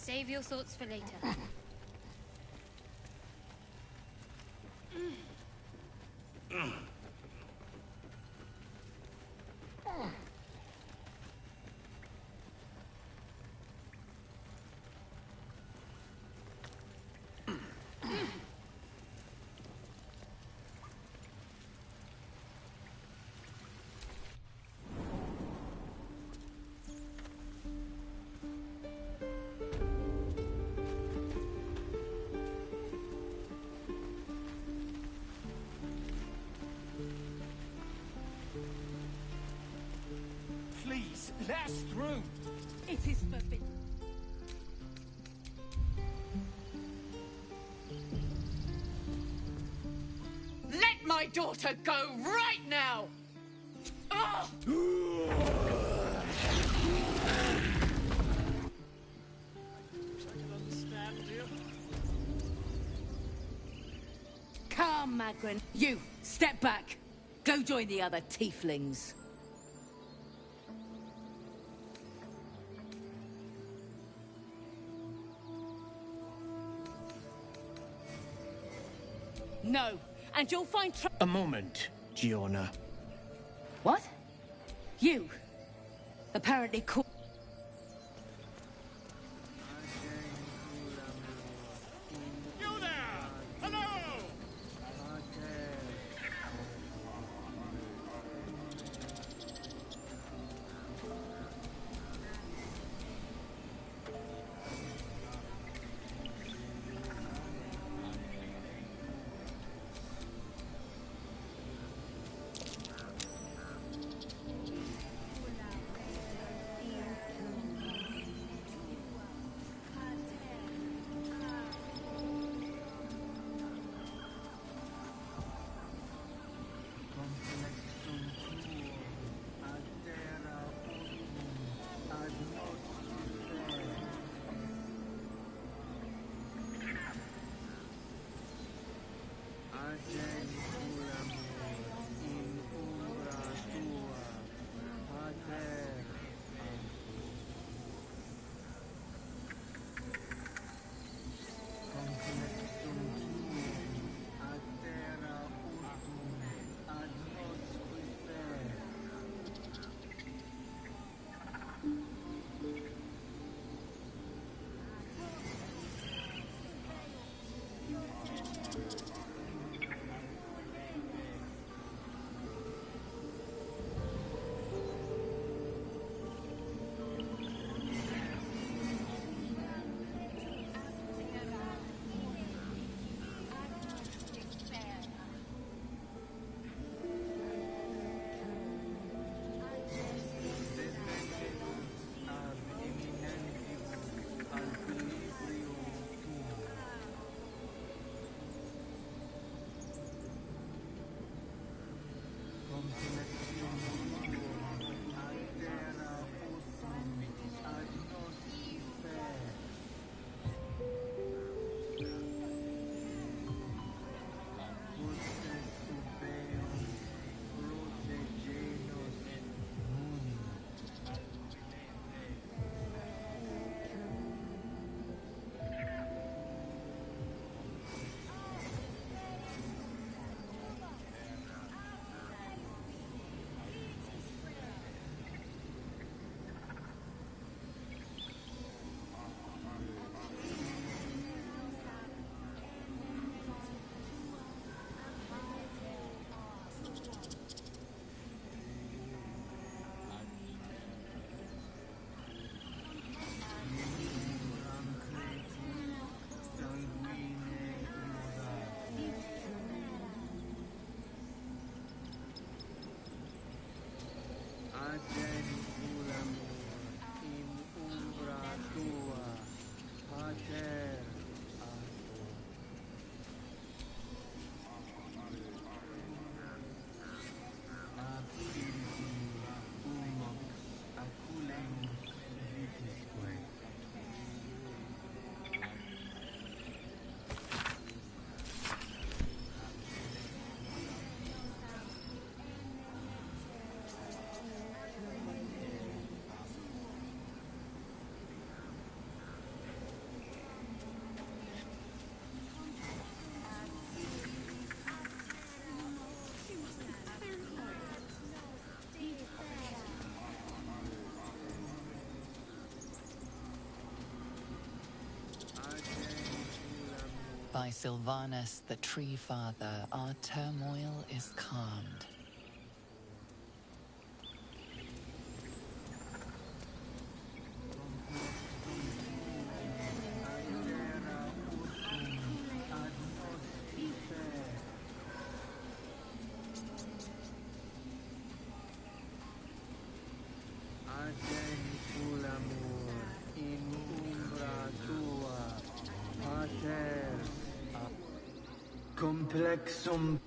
Save your thoughts for later. Please, let us through. It is forbidden. Let my daughter go right now! Oh! Come, Magrin. You, step back. Go join the other tieflings. No, and you'll find A moment, Giona. What? You? Apparently You there! Hello! By Sylvanus, the Tree Father, our turmoil is calmed. Complexum.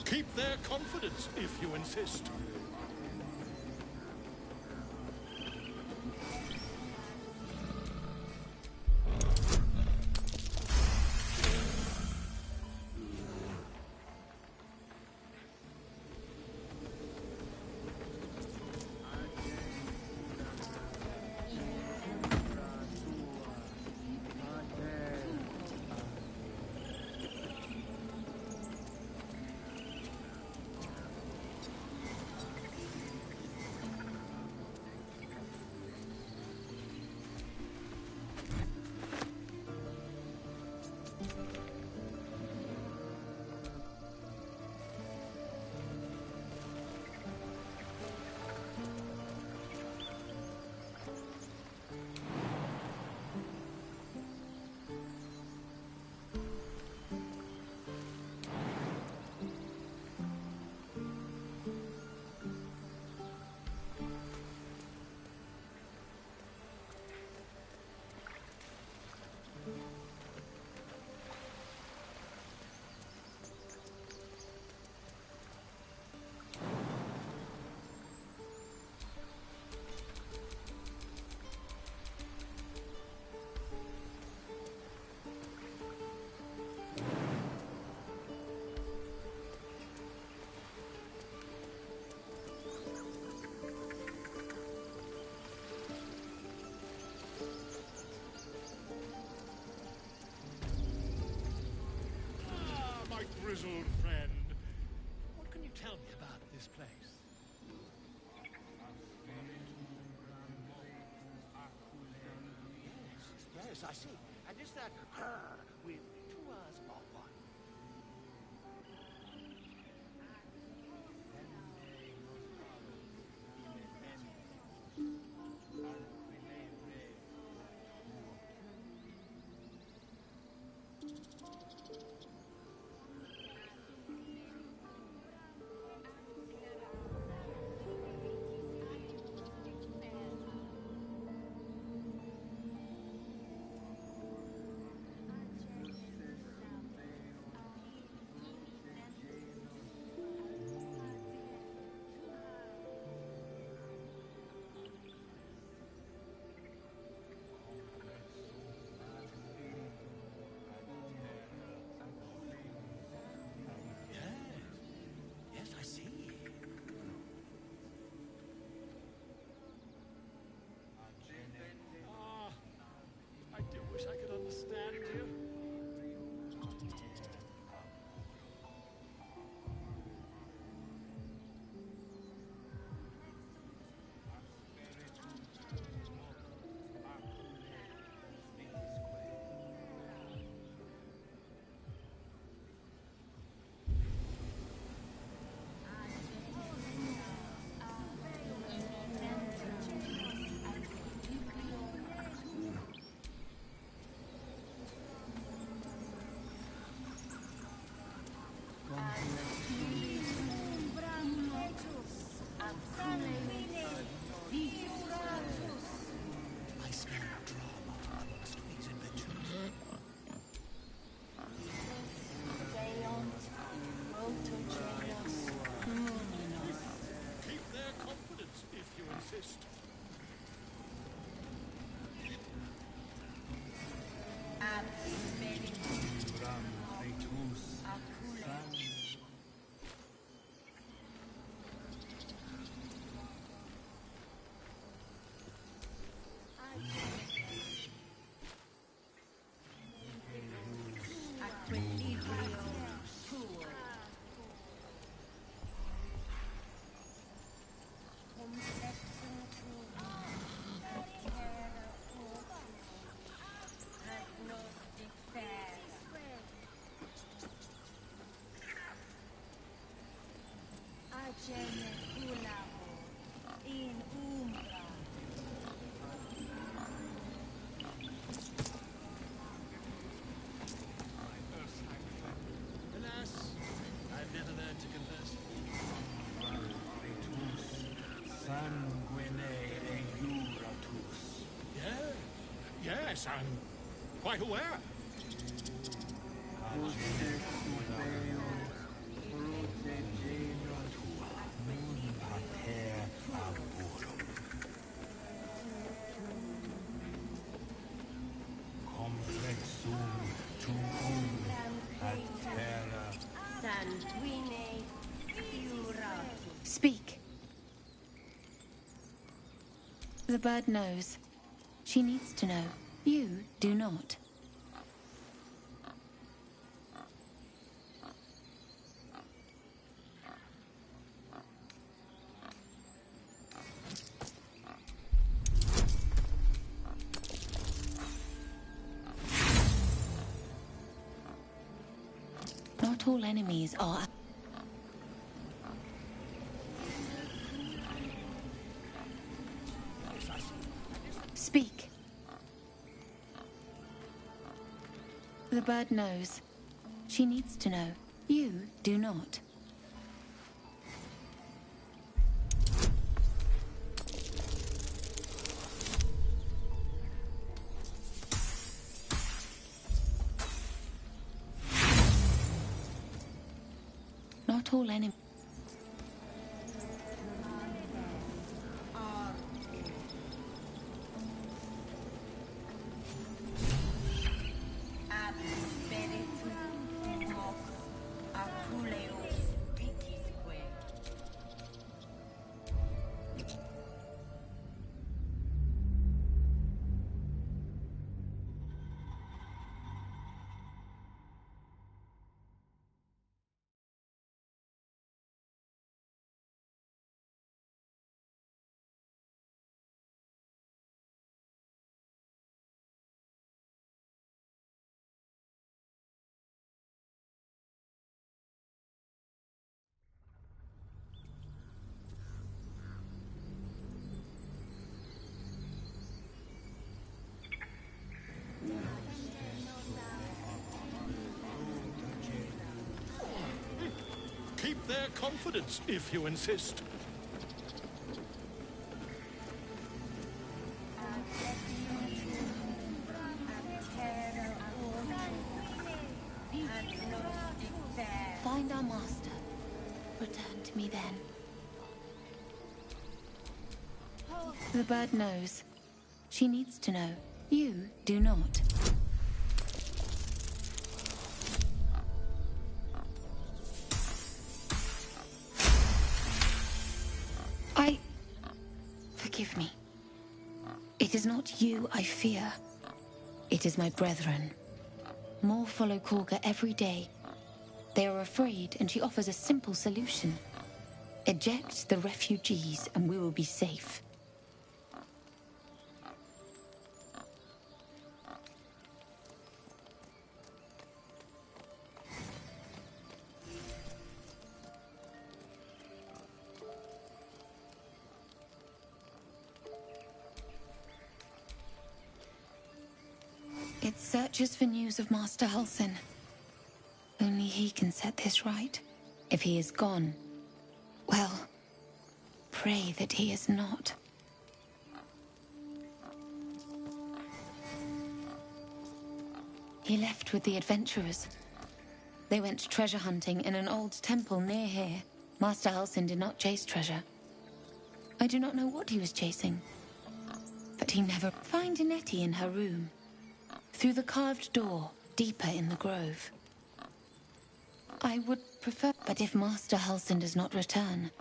Keep their confidence, if you insist. grizzled friend. What can you tell me about this place? Yes, I see. And is that her with two R's or one? Yes, I see. Ah, I do wish I could understand you. I smell drama amongst these adventurers. Keep their confidence if you insist. Alas, I've never learned to converse. Yeah, yes, I'm quite aware. Speak. The bird knows. She needs to know. You do not. Not all enemies are... Speak. The bird knows. She needs to know. You do not. Not all enemies... their confidence, if you insist. Find our master. Return to me then. The bird knows. She needs to know. You do not. Forgive me. It is not you I fear. It is my brethren. More follow Korga every day. They are afraid, and she offers a simple solution. Eject the refugees, and we will be safe. It searches for news of Master Halsin. Only he can set this right. If he is gone, well, pray that he is not. He left with the adventurers. They went treasure hunting in an old temple near here. Master Halsin did not chase treasure. I do not know what he was chasing, but he never... Find Nettie in her room. Through the carved door, deeper in the grove. I would prefer... But if Master Halsin does not return...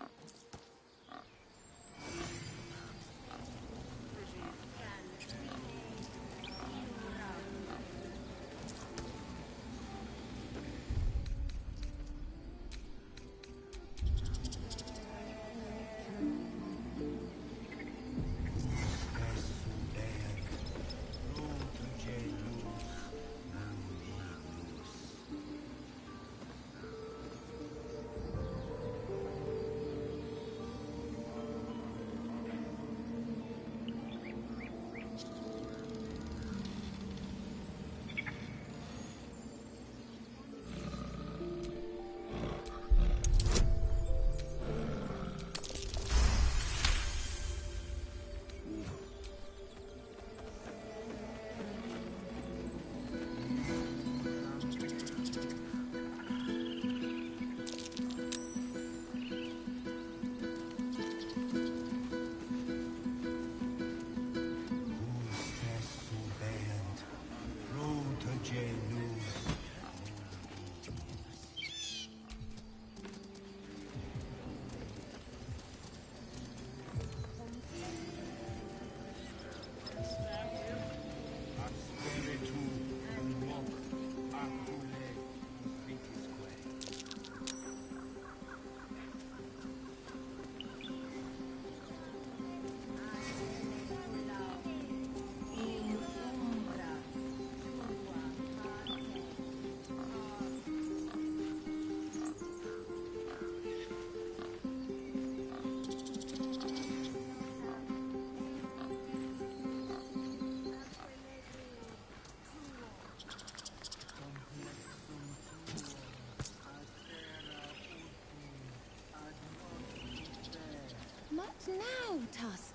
What now, Tusk?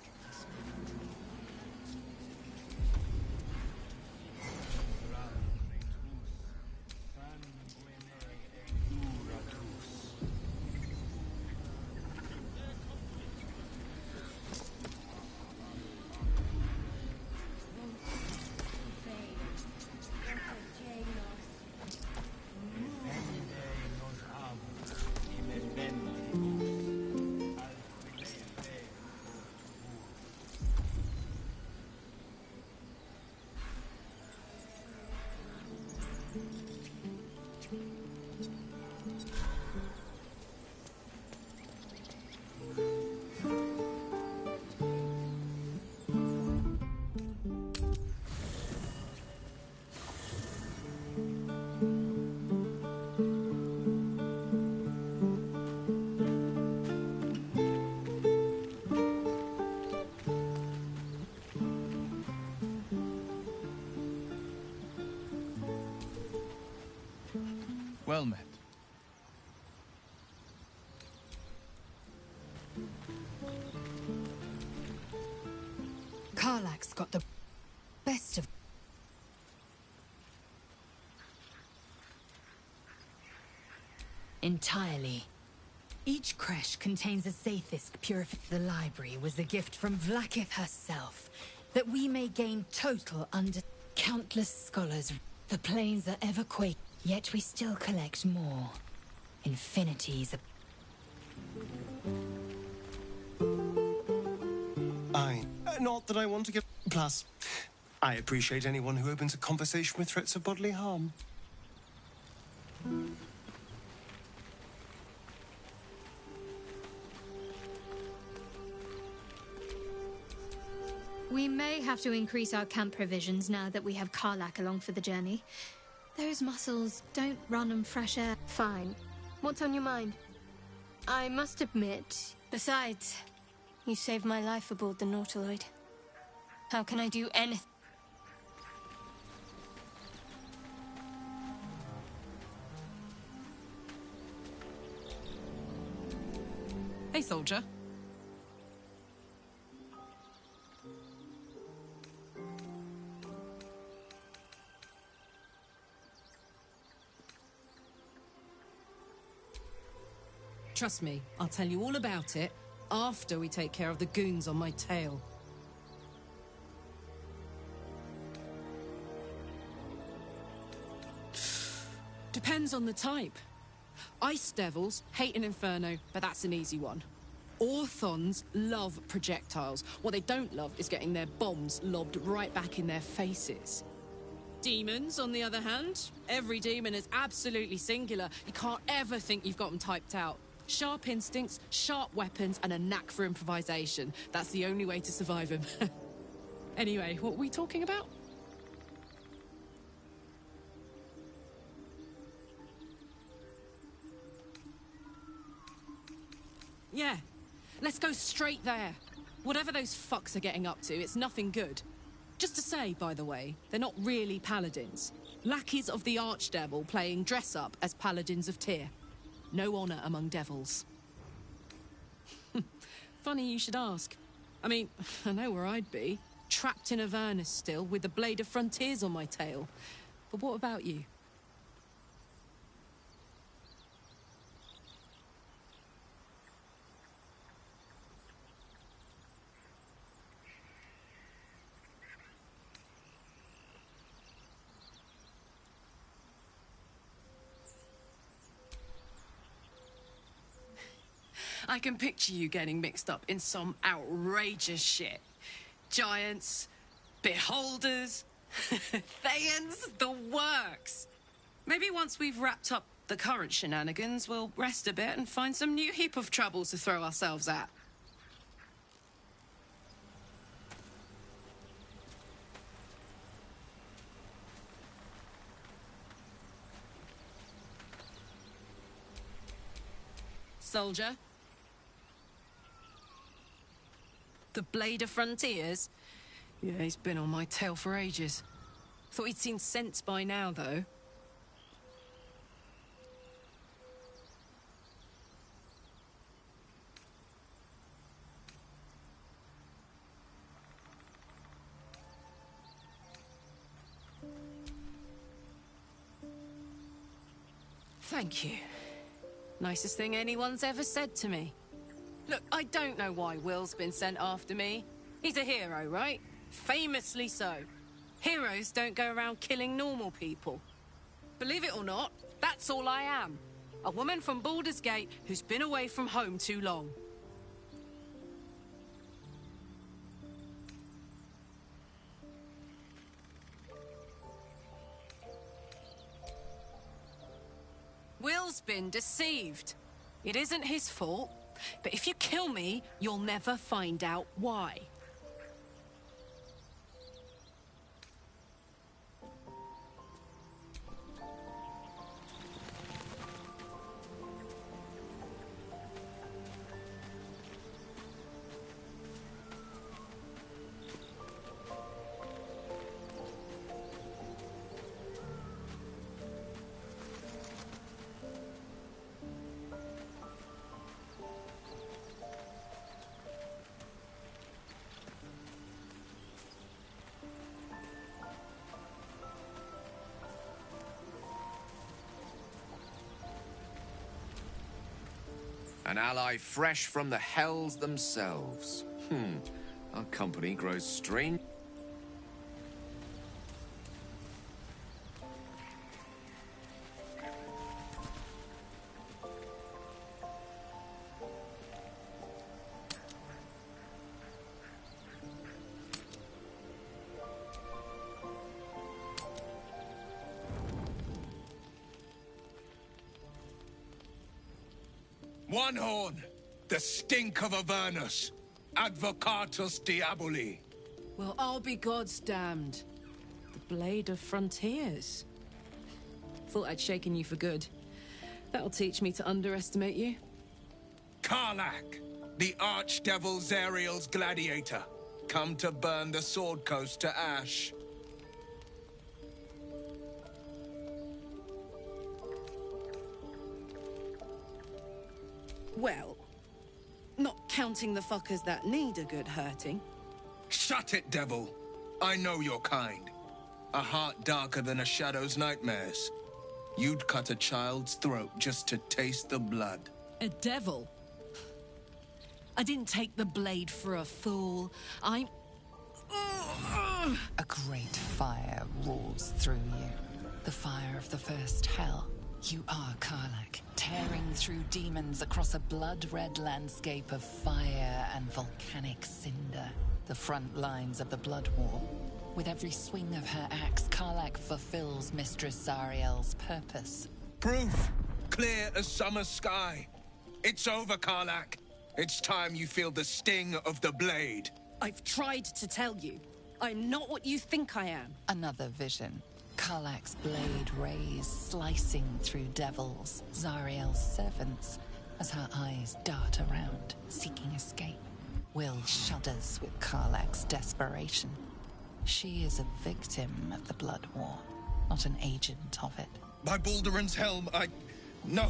Karlach's got the best of... Entirely. Each creche contains a Zaithisk purified. The library was a gift from Vlaakith herself, that we may gain total under... Countless scholars. The planes are ever quake, yet we still collect more. Infinities of... Not that I want to give... Plus, I appreciate anyone who opens a conversation with threats of bodily harm. We may have to increase our camp provisions now that we have Karlach along for the journey. Those muscles don't run on fresh air. Fine. What's on your mind? I must admit... Besides, you saved my life aboard the Nautiloid. How can I do anything? Hey, soldier. Trust me, I'll tell you all about it after we take care of the goons on my tail. Depends on the type. Ice devils hate an inferno, but that's an easy one. Orthons love projectiles. What they don't love is getting their bombs lobbed right back in their faces. Demons, on the other hand, every demon is absolutely singular. You can't ever think you've got them typed out. Sharp instincts, sharp weapons, and a knack for improvisation. That's the only way to survive them. Anyway, what were we talking about? Yeah, let's go straight there. Whatever those fucks are getting up to, it's nothing good. Just to say, by the way, they're not really paladins. Lackeys of the Archdevil playing dress-up as paladins of Tyr. No honor among devils. Funny you should ask. I mean, I know where I'd be. Trapped in Avernus still, with the Blade of Frontiers on my tail. But what about you? I can picture you getting mixed up in some outrageous shit. Giants, beholders, Thayans, the works. Maybe once we've wrapped up the current shenanigans, we'll rest a bit and find some new heap of troubles to throw ourselves at. Soldier? The Blade of Frontiers? Yeah, he's been on my tail for ages. Thought he'd seen sense by now, though. Thank you. Nicest thing anyone's ever said to me. Look, I don't know why Will's been sent after me. He's a hero, right? Famously so. Heroes don't go around killing normal people. Believe it or not, that's all I am. A woman from Baldur's Gate who's been away from home too long. Will's been deceived. It isn't his fault. But if you kill me, you'll never find out why. An ally fresh from the hells themselves. Our company grows strange. One horn, the stink of Avernus, Advocatus Diaboli. Well, I'll be God's damned. The Blade of Frontiers. Thought I'd shaken you for good. That'll teach me to underestimate you. Karlach, the Archdevil Zariel's gladiator, come to burn the Sword Coast to ash. Well, not counting the fuckers that need a good hurting. Shut it, devil. I know your kind. A heart darker than a shadow's nightmares. You'd cut a child's throat just to taste the blood. A devil? I didn't take the blade for a fool. I'm... A great fire roars through you. The fire of the first hell. You are Karlach, tearing through demons across a blood-red landscape of fire and volcanic cinder. The front lines of the Blood War. With every swing of her axe, Karlach fulfills Mistress Zariel's purpose. Proof! Clear as summer sky. It's over, Karlach. It's time you feel the sting of the blade. I've tried to tell you. I'm not what you think I am. Another vision. Karlach's blade rays slicing through devils, Zariel's servants, as her eyes dart around, seeking escape. Will shudders with Karlach's desperation. She is a victim of the Blood War, not an agent of it. By Balduran's helm, No,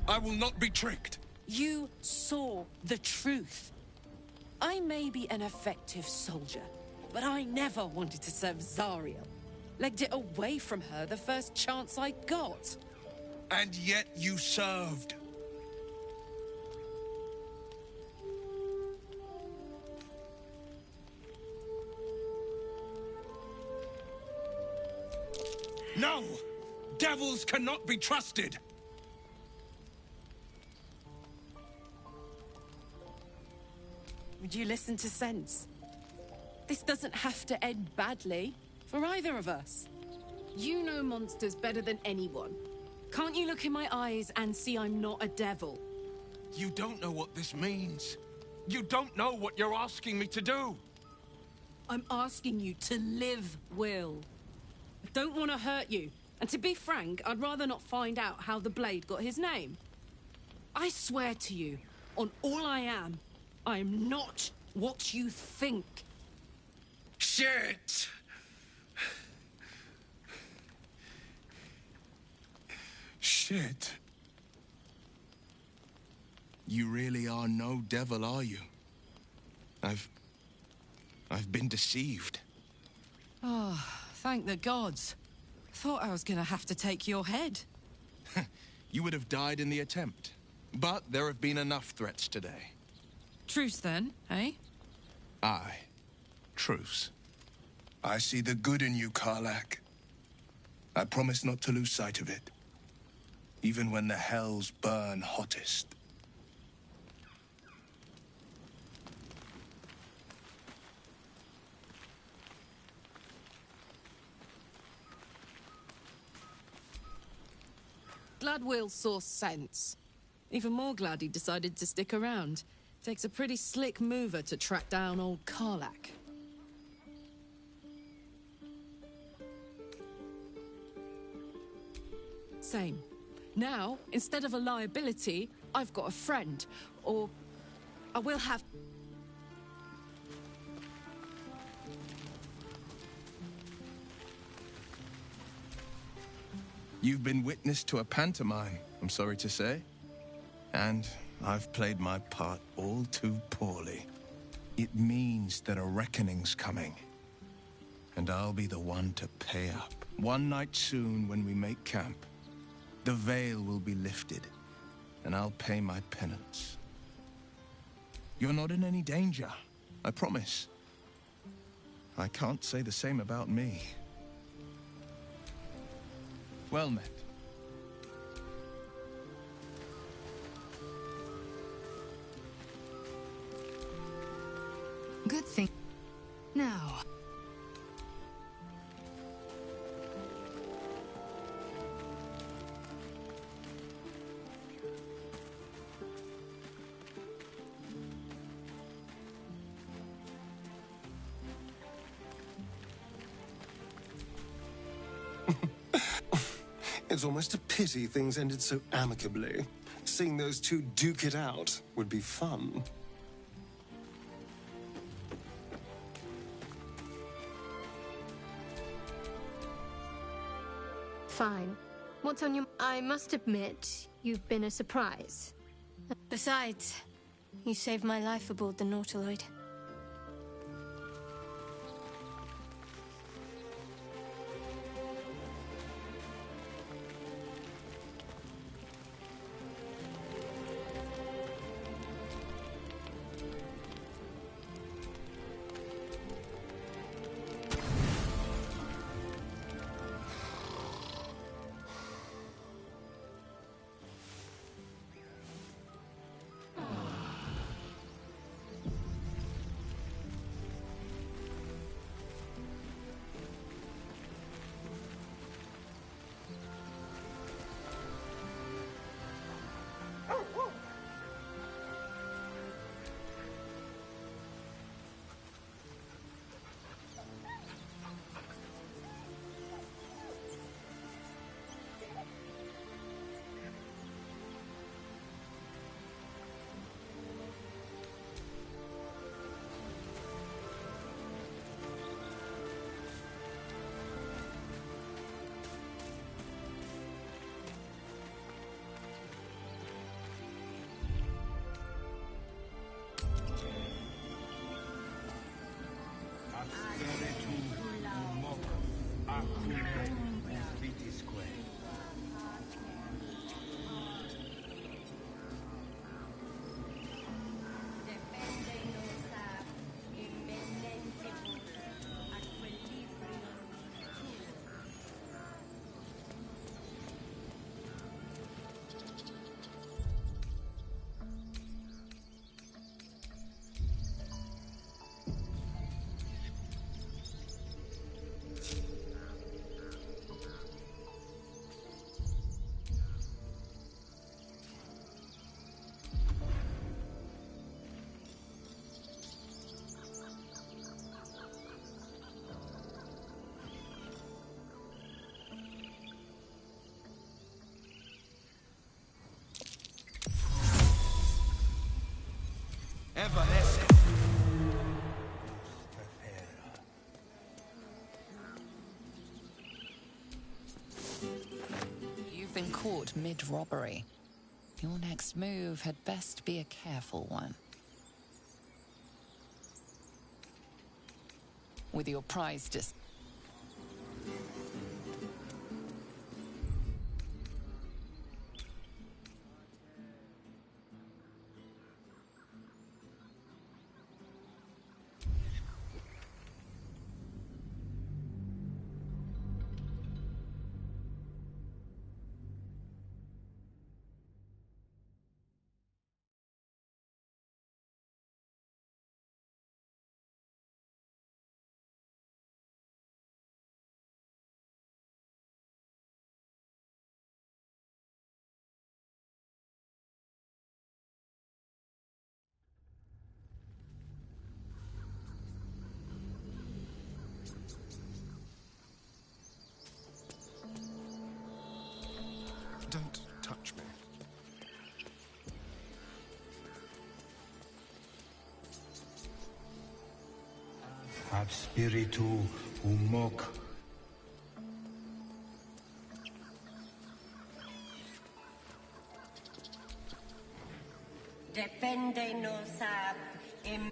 I will not be tricked. You saw the truth. I may be an effective soldier, but I never wanted to serve Zariel. Legged it away from her the first chance I got. And yet you served. No! Devils cannot be trusted! Would you listen to sense? This doesn't have to end badly. For either of us. You know monsters better than anyone. Can't you look in my eyes and see I'm not a devil? You don't know what this means. You don't know what you're asking me to do. I'm asking you to live, Will. I don't want to hurt you. And to be frank, I'd rather not find out how the Blade got his name. I swear to you, on all I am not what you think. Shit! Shit. You really are no devil, are you? I've been deceived. Oh, thank the gods. Thought I was gonna have to take your head. You would have died in the attempt. But there have been enough threats today. Truce then, eh? Aye. Truce. I see the good in you, Karlach. I promise not to lose sight of it. Even when the hells burn hottest. Glad Will saw sense. Even more glad he decided to stick around. Takes a pretty slick mover to track down old Karlach. Same. Now, instead of a liability, I've got a friend. Or I will have... You've been witness to a pantomime, I'm sorry to say. And I've played my part all too poorly. It means that a reckoning's coming. And I'll be the one to pay up. One night soon when we make camp, the veil will be lifted. and I'll pay my penance. You're not in any danger, I promise. I can't say the same about me. Well met. Good thing. Now. It's almost a pity things ended so amicably. Seeing those two duke it out would be fun. Fine. What's on your... I must admit, you've been a surprise. Besides, you saved my life aboard the Nautiloid. You've been caught mid-robbery. Your next move had best be a careful one. With your prize Don't touch me. Ab spiritu humok. Deféndenos ab In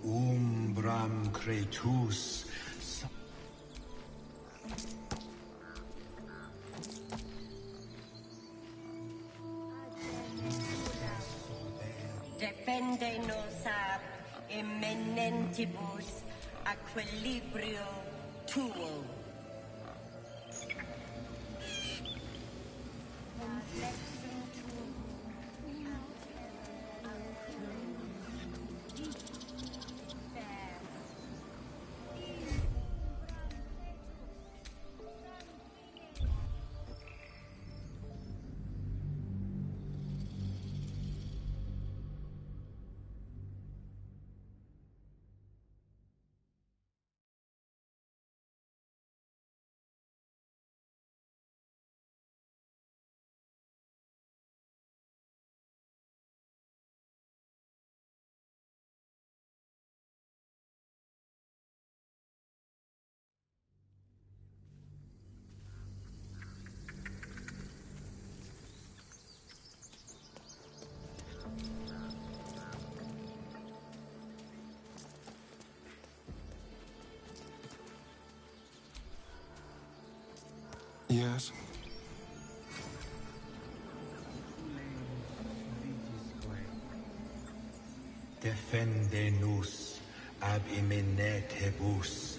umbra Cretus. Defende nos ab imminentibus equilibrio tuo. Yes. Defende-nos ab imminentibus.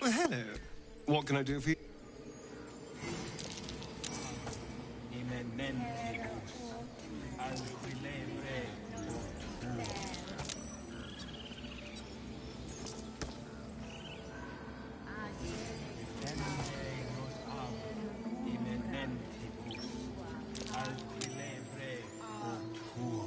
Well, hello. What can I do for you? Imminentibus alquilebre tuo. Defende-nos ab imminentibus alquilebre tuo.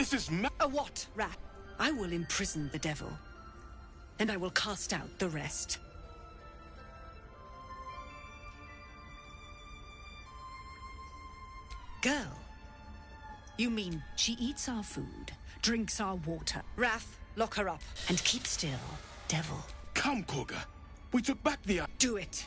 This is A what, rat? I will imprison the devil, and I will cast out the rest. Girl, you mean she eats our food, drinks our water. Wrath, lock her up, and keep still, devil. Come, Korga. We took back the... Do it.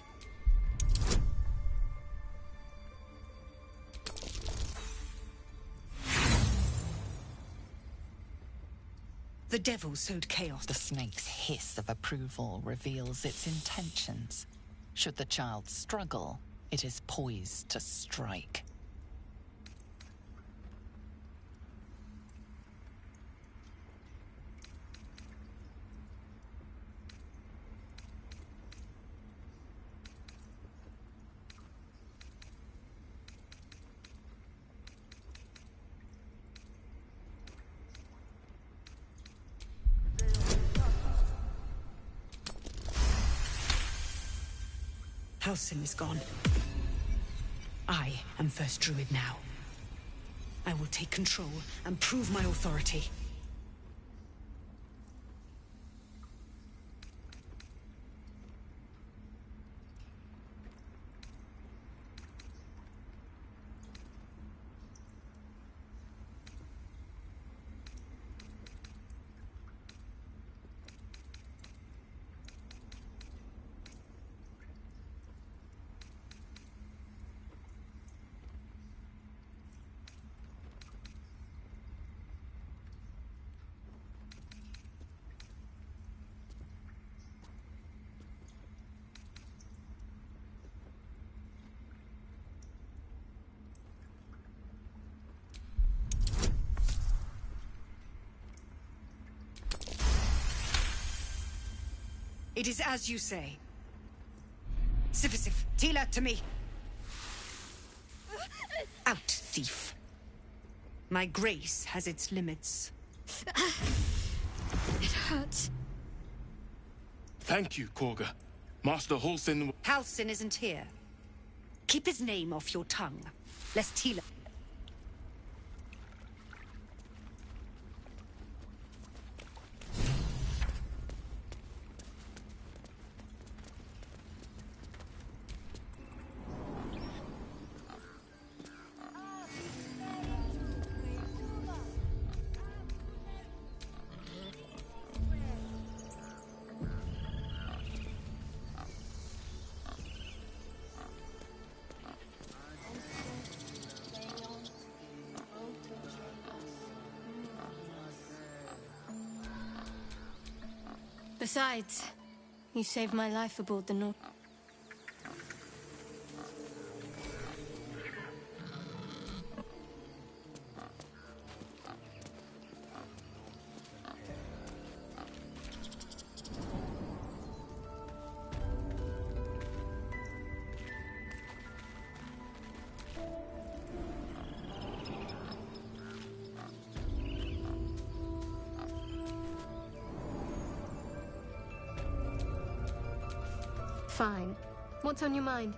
The devil sowed chaos. The snake's hiss of approval reveals its intentions. Should the child struggle, it is poised to strike. Halsin is gone. I am first druid now. I will take control and prove my authority. It is as you say. Sifisif, Tila to me. Out, thief. My grace has its limits. It hurts. Thank you, Korga. Master Halsin... Halsin isn't here. Keep his name off your tongue, lest Tila... Besides, you saved my life aboard the North. Fine. What's on your mind?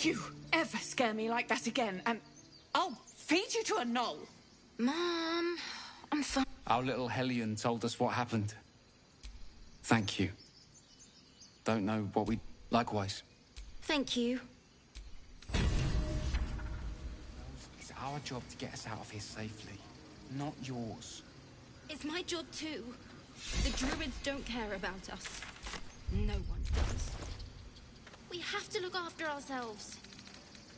You ever scare me like that again, and I'll feed you to a knoll. Mom, I'm fine. Our little Hellion told us what happened. Thank you. Don't know what we... Likewise. Thank you. It's our job to get us out of here safely, not yours. It's my job too. The druids don't care about us. No one does. We have to look after ourselves.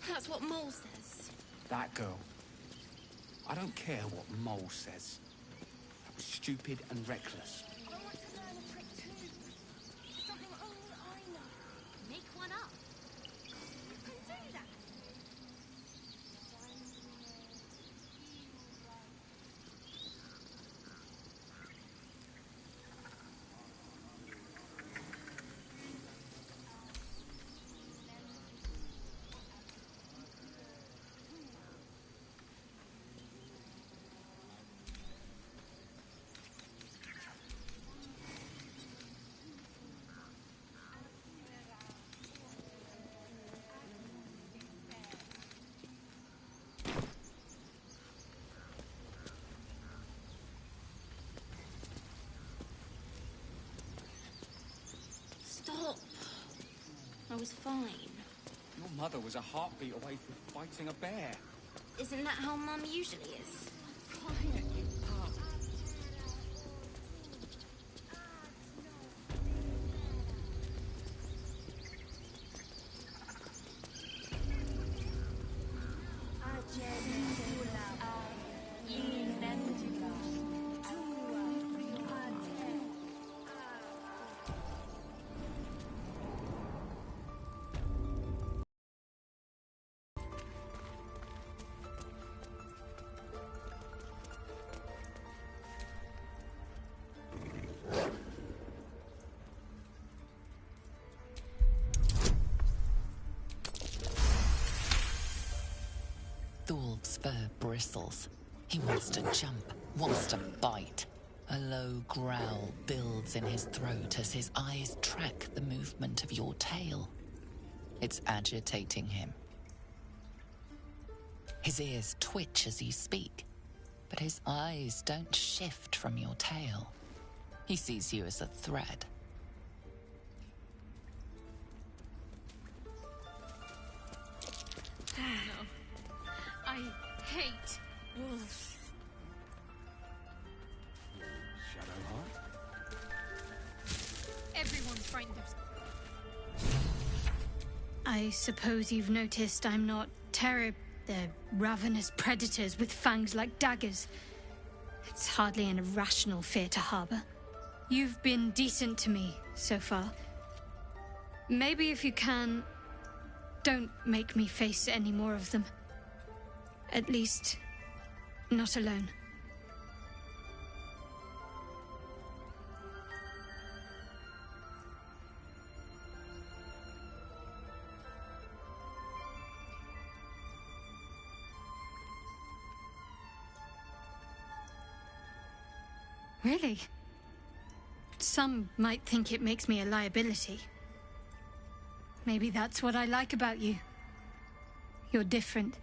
That's what Mole says. That girl. I don't care what Mole says. That was stupid and reckless. I want to learn a trick too. Something only I know. Make one up. You can do that. I was fine. Your mother was a heartbeat away from fighting a bear. Isn't that how Mum usually is? Quiet, you pup. Thorv's fur bristles. He wants to jump, wants to bite. A low growl builds in his throat as his eyes track the movement of your tail. It's agitating him. His ears twitch as you speak, but his eyes don't shift from your tail. He sees you as a threat. No. I hate wolves. Shadowheart? Everyone's frightened of... I suppose you've noticed I'm not terror. They're ravenous predators with fangs like daggers. It's hardly an irrational fear to harbor. You've been decent to me so far. Maybe if you can, don't make me face any more of them. At least, not alone. Really? Some might think it makes me a liability. Maybe that's what I like about you. You're different.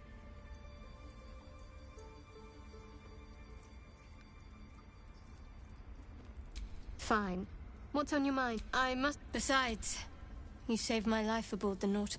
Fine. What's on your mind? I must... Besides, you saved my life aboard the Nautilus.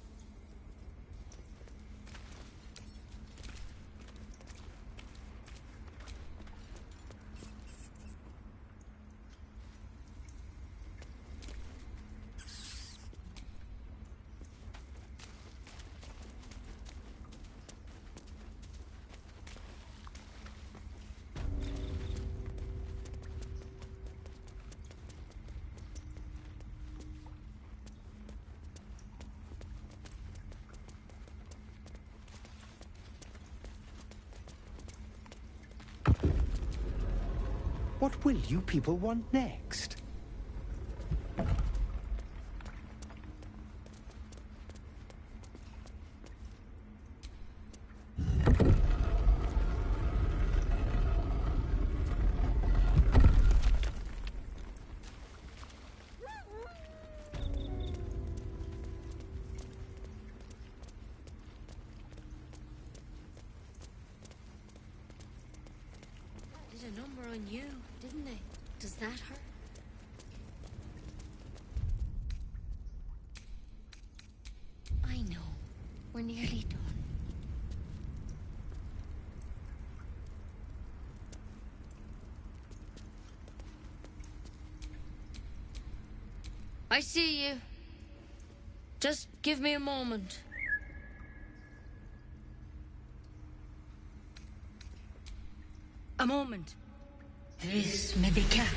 What will you people want next? Did a number on you, didn't they? Does that hurt? I know. We're nearly done. I see you. Just give me a moment. A moment. This may be cat.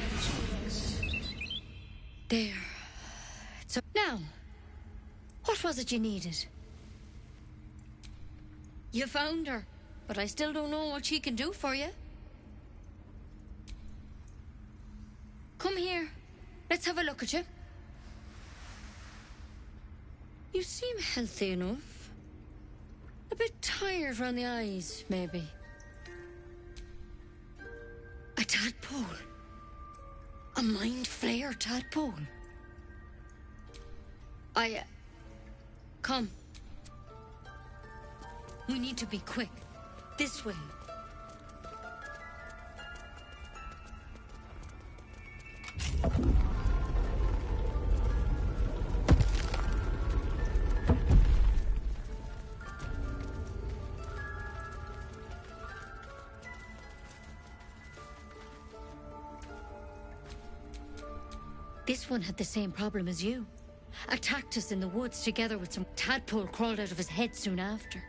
There. So now, what was it you needed? You found her, but I still don't know what she can do for you. Come here. Let's have a look at you. You seem healthy enough. A bit tired around the eyes, maybe. A tadpole. A mind flayer tadpole. Come. We need to be quick. This way. This one had the same problem as you. Attacked us in the woods together with some tadpole crawled out of his head soon after.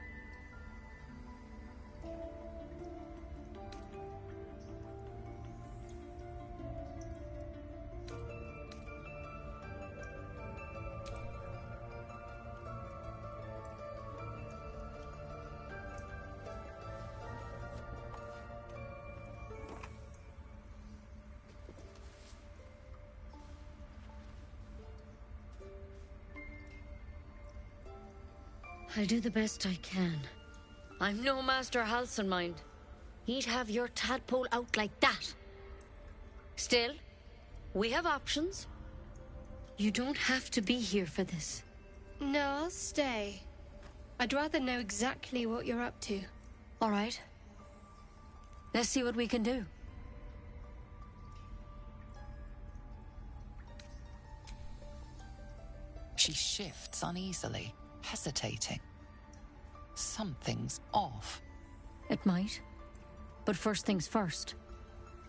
I'll do the best I can. I'm no Master Halsin, mind. He'd have your tadpole out like that. Still, we have options. You don't have to be here for this. No, I'll stay. I'd rather know exactly what you're up to. All right. Let's see what we can do. She shifts uneasily, hesitating. Something's off. It might. But first things first.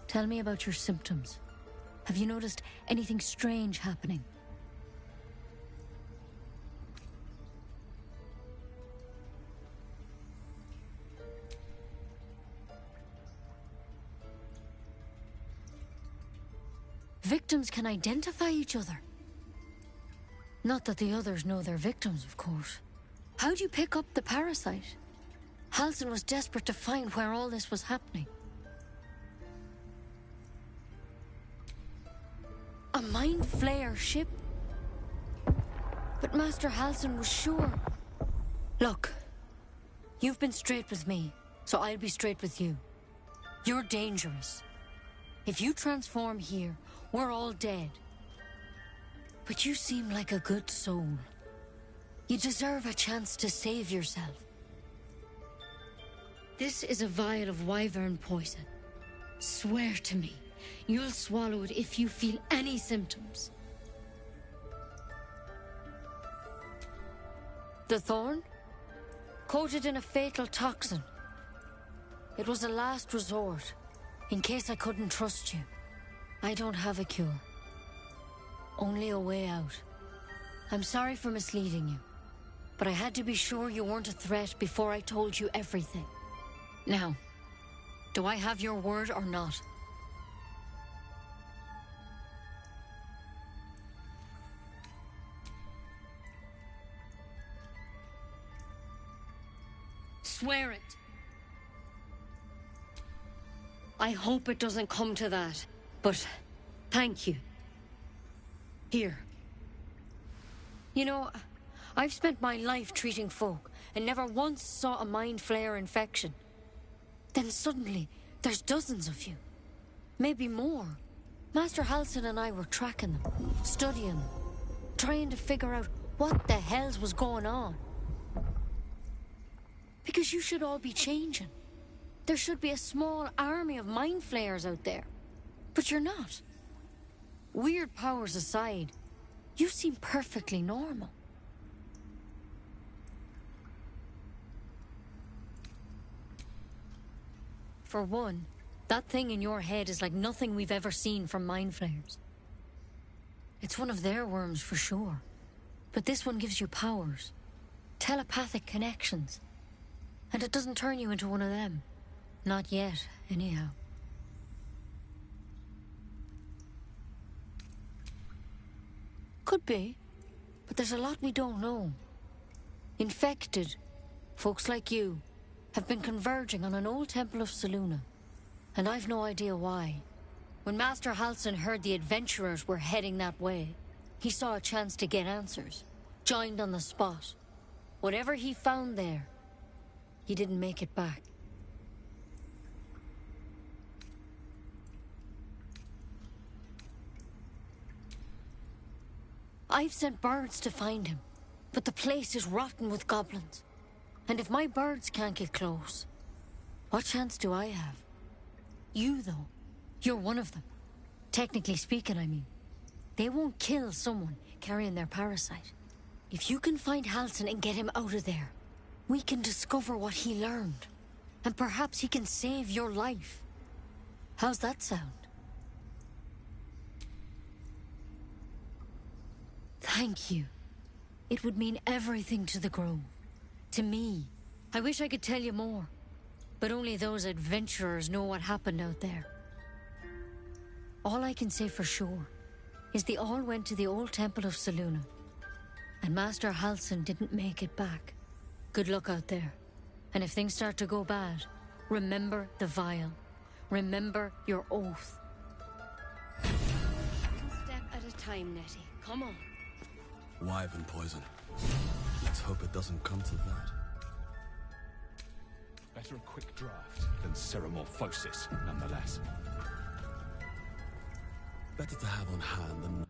Tell me about your symptoms. Have you noticed anything strange happening? Victims can identify each other. Not that the others know they're victims, of course. How'd you pick up the parasite? Halsin was desperate to find where all this was happening. A mind flayer ship? But Master Halsin was sure. Look, you've been straight with me, so I'll be straight with you. You're dangerous. If you transform here, we're all dead. But you seem like a good soul. You deserve a chance to save yourself. This is a vial of wyvern poison. Swear to me, you'll swallow it if you feel any symptoms. The thorn? Coated in a fatal toxin. It was a last resort, in case I couldn't trust you. I don't have a cure. Only a way out. I'm sorry for misleading you, but I had to be sure you weren't a threat before I told you everything. Now, do I have your word or not? Swear it. I hope it doesn't come to that, but thank you. Here. You know, I've spent my life treating folk and never once saw a mind flayer infection. Then suddenly, there's dozens of you. Maybe more. Master Halsin and I were tracking them, studying them, trying to figure out what the hells was going on. Because you should all be changing. There should be a small army of mind flayers out there. But you're not. Weird powers aside, you seem perfectly normal. For one, that thing in your head is like nothing we've ever seen from mind flayers. It's one of their worms for sure. But this one gives you powers. Telepathic connections. And it doesn't turn you into one of them. Not yet, anyhow. Could be, but there's a lot we don't know. Infected, folks like you, have been converging on an old temple of Selûne, and I've no idea why. When Master Halsin heard the adventurers were heading that way, he saw a chance to get answers, joined on the spot. Whatever he found there, he didn't make it back. I've sent birds to find him, but the place is rotten with goblins. And if my birds can't get close, what chance do I have? You, though, you're one of them. Technically speaking, I mean. They won't kill someone carrying their parasite. If you can find Halsin and get him out of there, we can discover what he learned. And perhaps he can save your life. How's that sound? Thank you. It would mean everything to the Grove. To me. I wish I could tell you more. But only those adventurers know what happened out there. All I can say for sure is they all went to the old temple of Selûne. And Master Halsin didn't make it back. Good luck out there. And if things start to go bad, remember the vial. Remember your oath. One step at a time, Nettie. Come on. Wyvern poison. Let's hope it doesn't come to that. Better a quick draft than ceramorphosis, nonetheless. Better to have on hand than